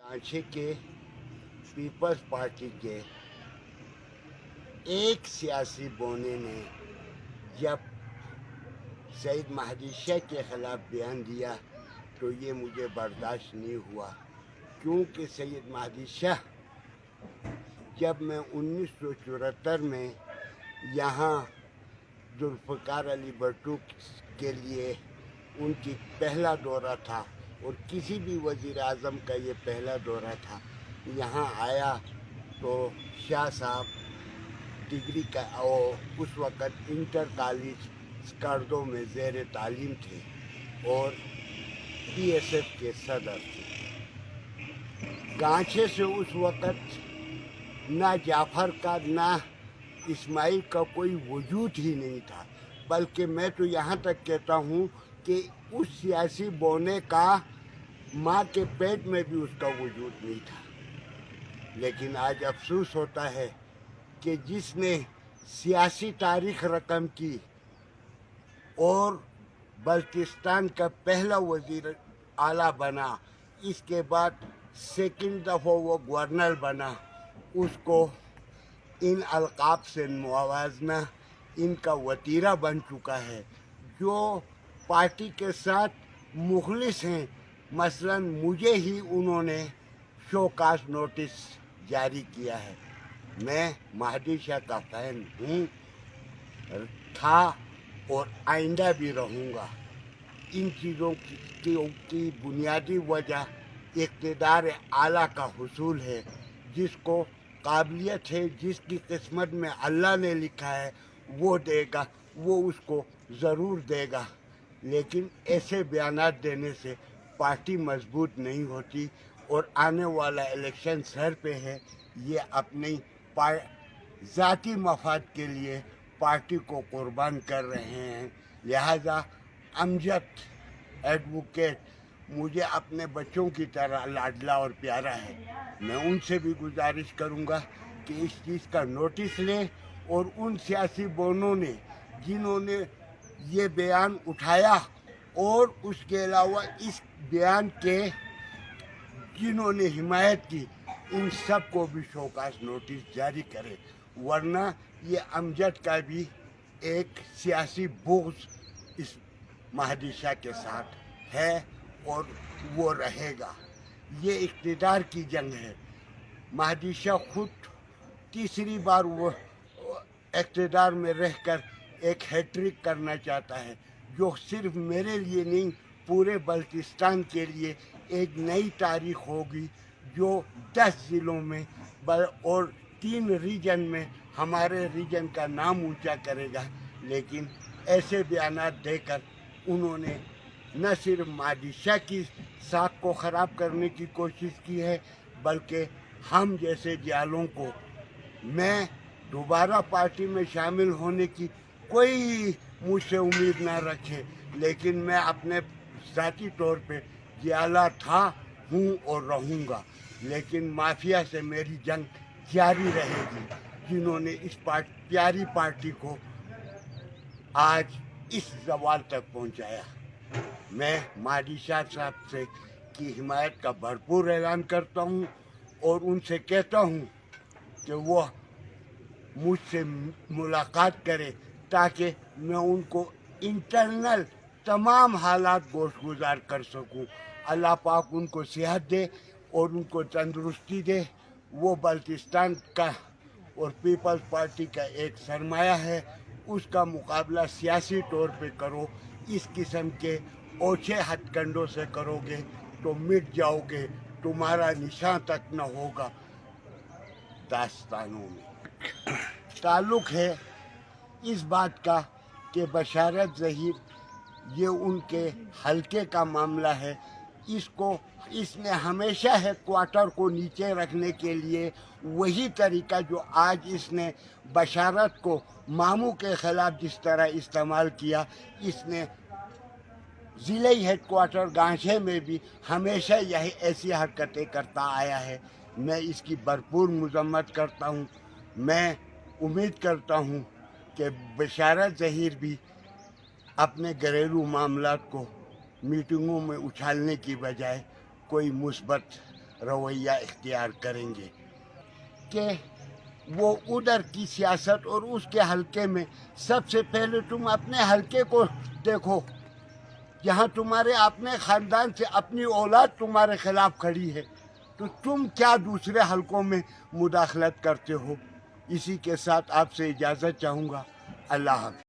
सांचे के peoples party के एक सियासी बोने ने जब सईद महदी शाह के ख़िलाफ़ बयान दिया तो ये मुझे बर्दाश्त नहीं हुआ, क्योंकि सईद महदी शाह जब मैं 1974 में यहाँ जुल्फ़िकार अली भुट्टो के लिए उनकी पहला दौरा था और किसी भी वज़ीर आज़म का ये पहला दौरा था, यहाँ आया तो शाह साहब डिग्री का और उस वक़्त इंटर कॉलेज स्कर्दो में ज़ेर तालीम थे और PSF के सदर थे। गांचे से उस वक़्त ना जाफ़र का ना इस्माइल का कोई वजूद ही नहीं था, बल्कि मैं तो यहाँ तक कहता हूँ कि उस सियासी बोने का माँ के पेट में भी उसका वजूद नहीं था। लेकिन आज अफसोस होता है कि जिसने सियासी तारीख़ रकम की और बल्तिस्तान का पहला वज़ीर आला बना, इसके बाद सेकंड दफ़ा वो गवर्नर बना, उसको इन अलक़ाब से मुवाजना इनका वतीरा बन चुका है। जो पार्टी के साथ मुखलिस हैं, मसलन मुझे ही उन्होंने शोकास नोटिस जारी किया है। मैं महदी शाह का फ़ैन हूँ, था और आइंदा भी रहूँगा। इन चीज़ों की बुनियादी वजह इक़्तिदार आला का हुसूल है। जिसको काबिलियत है, जिसकी किस्मत में अल्लाह ने लिखा है वो देगा, वो उसको ज़रूर देगा। लेकिन ऐसे बयानात देने से पार्टी मजबूत नहीं होती और आने वाला इलेक्शन सर पे है। ये अपनी ज़ाती मफाद के लिए पार्टी को कुर्बान कर रहे हैं। लिहाजा अमजद एडवोकेट मुझे अपने बच्चों की तरह लाडला और प्यारा है। मैं उनसे भी गुजारिश करूंगा कि इस चीज़ का नोटिस लें और उन सियासी बोनों ने जिन्होंने ये बयान उठाया और उसके अलावा इस बयान के जिन्होंने हिमायत की, इन सब को भी शोकास नोटिस जारी करे, वरना ये अमजद का भी एक सियासी बुग़्ज़ इस महदी शाह के साथ है और वो रहेगा। ये इक़्तिदार की जंग है। महदी शाह खुद तीसरी बार वो इक़्तिदार में रहकर एक हैट्रिक करना चाहता है, जो सिर्फ मेरे लिए नहीं पूरे बल्तिस्तान के लिए एक नई तारीख़ होगी, जो 10 ज़िलों में और 3 रीजन में हमारे रीजन का नाम ऊंचा करेगा। लेकिन ऐसे बयानात देकर उन्होंने न सिर्फ महदी शाह की साख को ख़राब करने की कोशिश की है, बल्कि हम जैसे जालों को, मैं दोबारा पार्टी में शामिल होने की कोई मुझसे उम्मीद ना रखे, लेकिन मैं अपने ज़ाती तौर पे जियाला था, हूँ और रहूँगा। लेकिन माफिया से मेरी जंग जारी रहेगी, जिन्होंने इस प्यारी पार्टी को आज इस ज़वाल तक पहुँचाया। मैं महदी शाह साहब से की हिमायत का भरपूर ऐलान करता हूँ और उनसे कहता हूँ कि वो मुझसे मुलाकात करें ताकि मैं उनको इंटरनल तमाम हालात गोशगुजार कर सकूं। अल्लाह पाक उनको सेहत दे और उनको तंदुरुस्ती दे। वो बल्तिस्तान का और पीपल्स पार्टी का एक सरमाया है, उसका मुकाबला सियासी तौर पे करो। इस किस्म के ओछे हथकंडों से करोगे तो मिट जाओगे, तुम्हारा निशान तक न होगा दास्तानों में। ताल्लुक़ है इस बात का कि बशारत ज़हीर ये उनके हल्के का मामला है। इसने हमेशा हेडक्वार्टर को नीचे रखने के लिए वही तरीका जो आज इसने बशारत को मामू के ख़िलाफ़ जिस तरह इस्तेमाल किया, इसने ज़िले हेडक्वार्टर गांचे में भी हमेशा यही ऐसी हरकतें करता आया है। मैं इसकी भरपूर मज़म्मत करता हूँ। मैं उम्मीद करता हूँ कि बशारत ज़हीर भी अपने घरेलू मामलात को मीटिंगों में उछालने की बजाय कोई मुस्बत رویہ اختیار کریں گے کہ وہ ادھر کی سیاست اور اس کے حلقے میں سب سے پہلے تم اپنے حلقے کو دیکھو، جہاں تمہارے اپنے خاندان سے اپنی اولاد تمہارے خلاف کھڑی ہے، تو تم کیا دوسرے حلقوں میں مداخلت کرتے ہو؟ اسی کے ساتھ آپ سے اجازت چاہوں گا۔ اللہ حافظ۔